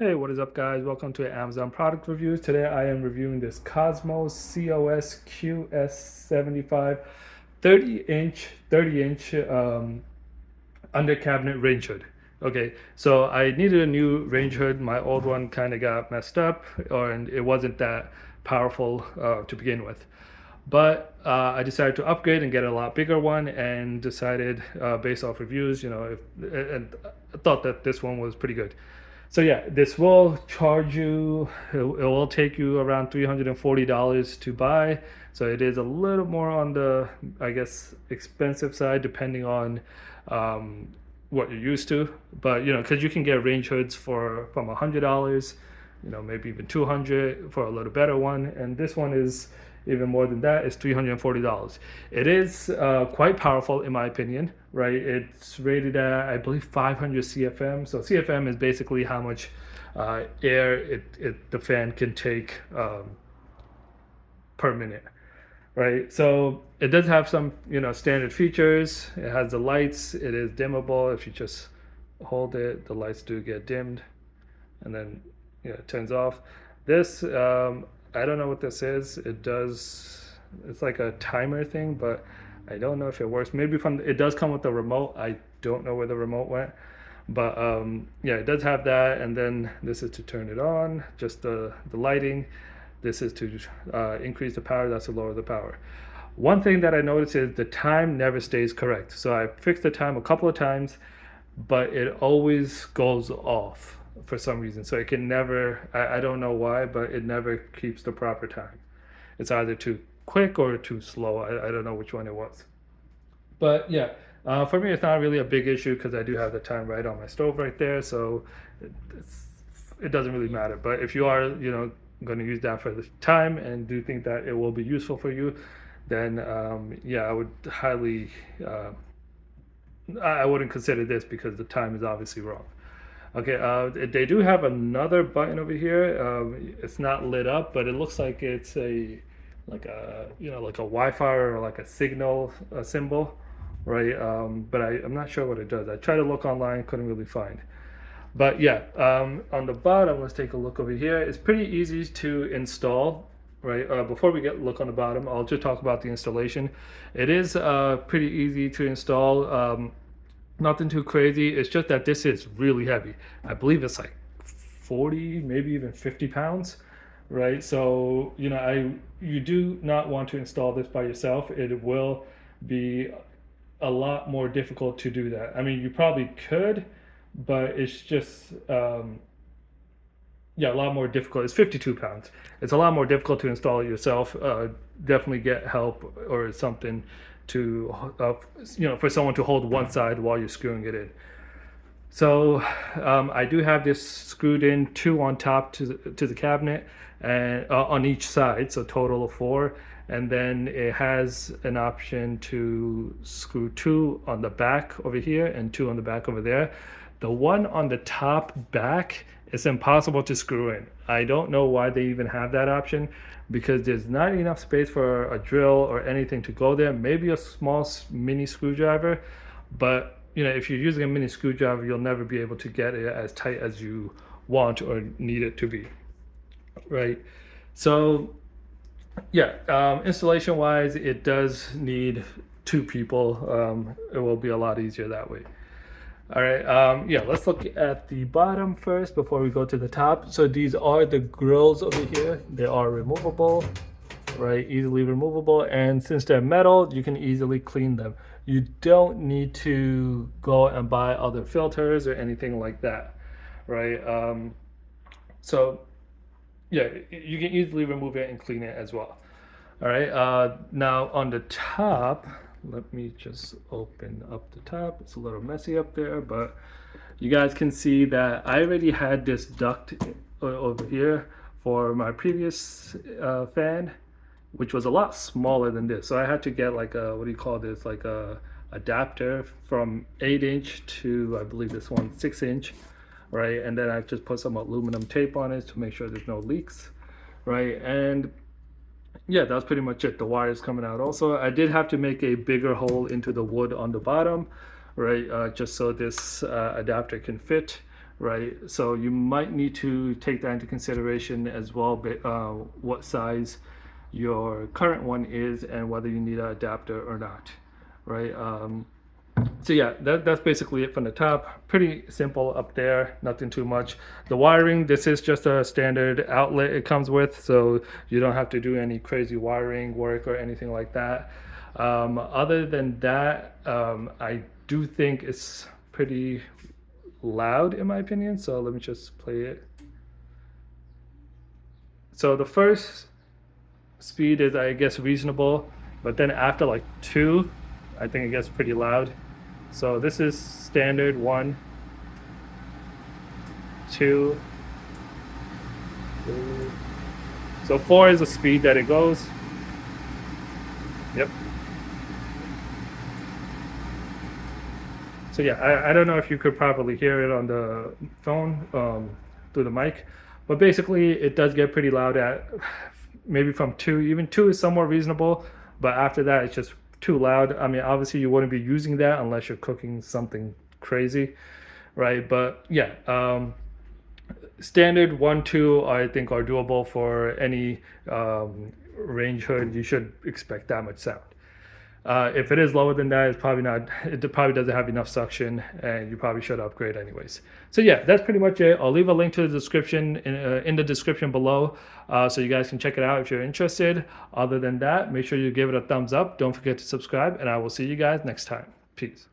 Hey, what is up guys? Welcome to Amazon product reviews. Today I am reviewing this COSMO COS-QS75 30 inch under cabinet range hood. Okay, so I needed a new range hood. My old one kind of got messed up and it wasn't that powerful to begin with. But I decided to upgrade and get a lot bigger one, and decided based off reviews, and I thought that this one was pretty good. So yeah, this will charge you, it will take you around $340 to buy. So it is a little more on the, I guess, expensive side, depending on what you're used to. But because you can get range hoods from $100, maybe even 200 for a little better one. And this one is even more than that. It's $340. It is quite powerful in my opinion, right? It's rated at, I believe, 500 CFM. So CFM is basically how much air the fan can take per minute, right? So it does have some standard features. It has the lights. It is dimmable. If you just hold it, the lights do get dimmed, and then it turns off. This I don't know what this is. It's like a timer thing, but I don't know if it works. Maybe it does come with a remote. I don't know where the remote went, but yeah, it does have that. And then this is to turn it on, just the lighting. This is to increase the power. That's to lower the power. One thing that I noticed is the time never stays correct. So I fixed the time a couple of times, but it always goes off for some reason. So it can never, I don't know why, but it never keeps the proper time. It's either too quick or too slow. I don't know which one it was. But yeah, for me, it's not really a big issue because I do have the time right on my stove right there. So it doesn't really matter. But if you are, going to use that for the time and do think that it will be useful for you, then yeah, I would highly, I wouldn't consider this because the time is obviously wrong. Okay, they do have another button over here. It's not lit up, but it looks like it's like a Wi-Fi or like a signal symbol, right? But I'm not sure what it does. I tried to look online, couldn't really find. But yeah, on the bottom, let's take a look over here. It's pretty easy to install, right? Before we look on the bottom, I'll just talk about the installation. It is pretty easy to install. Nothing too crazy. It's just that this is really heavy. I believe it's like 40, maybe even 50 pounds, right? So, you do not want to install this by yourself. It will be a lot more difficult to do that. I mean, you probably could, but it's just, yeah, a lot more difficult. It's 52 pounds. It's a lot more difficult to install it yourself. Definitely get help or something to for someone to hold one side while you're screwing it in. So I do have this screwed in, 2 on top to the cabinet and on each side, so total of 4. And then it has an option to screw 2 on the back over here and 2 on the back over there. The one on the top back is impossible to screw in. I don't know why they even have that option, because there's not enough space for a drill or anything to go there. Maybe a small mini screwdriver, but if you're using a mini screwdriver, you'll never be able to get it as tight as you want or need it to be, right? So yeah, installation wise, it does need 2 people. It will be a lot easier that way. All right, yeah, let's look at the bottom first before we go to the top. So these are the grills over here. They are removable, right? Easily removable. And since they're metal, you can easily clean them. You don't need to go and buy other filters or anything like that, right? So yeah, you can easily remove it and clean it as well. All right, now on the top, let me just open up the top. It's a little messy up there, but you guys can see that I already had this duct over here for my previous fan, which was a lot smaller than this. So I had to get like a, what do you call this? Like a adapter from 8-inch to, I believe this one, 6-inch, right? And then I just put some aluminum tape on it to make sure there's no leaks, right? And yeah, that's pretty much it. The wires coming out. Also, I did have to make a bigger hole into the wood on the bottom, right? Just so this adapter can fit, right? So you might need to take that into consideration as well, what size your current one is and whether you need an adapter or not, right? So yeah, that's basically it from the top. Pretty simple up there, nothing too much. The wiring, this is just a standard outlet it comes with, so you don't have to do any crazy wiring work or anything like that. Other than that, I do think it's pretty loud in my opinion, so let me just play it. So the first speed is, I guess, reasonable, but then after like 2, I think it gets pretty loud. So this is standard 1, 2, 3. So 4 is the speed that it goes. Yep. So yeah, I don't know if you could probably hear it on the phone through the mic, but basically it does get pretty loud at maybe from 2. Even 2 is somewhat reasonable, but after that it's just too loud. I mean, obviously you wouldn't be using that unless you're cooking something crazy, right? But yeah, standard 1, 2 I think are doable for any range hood. You should expect that much sound. If it is lower than that, it's probably not. It probably doesn't have enough suction, and you probably should upgrade anyways. So yeah, that's pretty much it. I'll leave a link to the description in the description below, so you guys can check it out if you're interested. Other than that, make sure you give it a thumbs up. Don't forget to subscribe, and I will see you guys next time. Peace.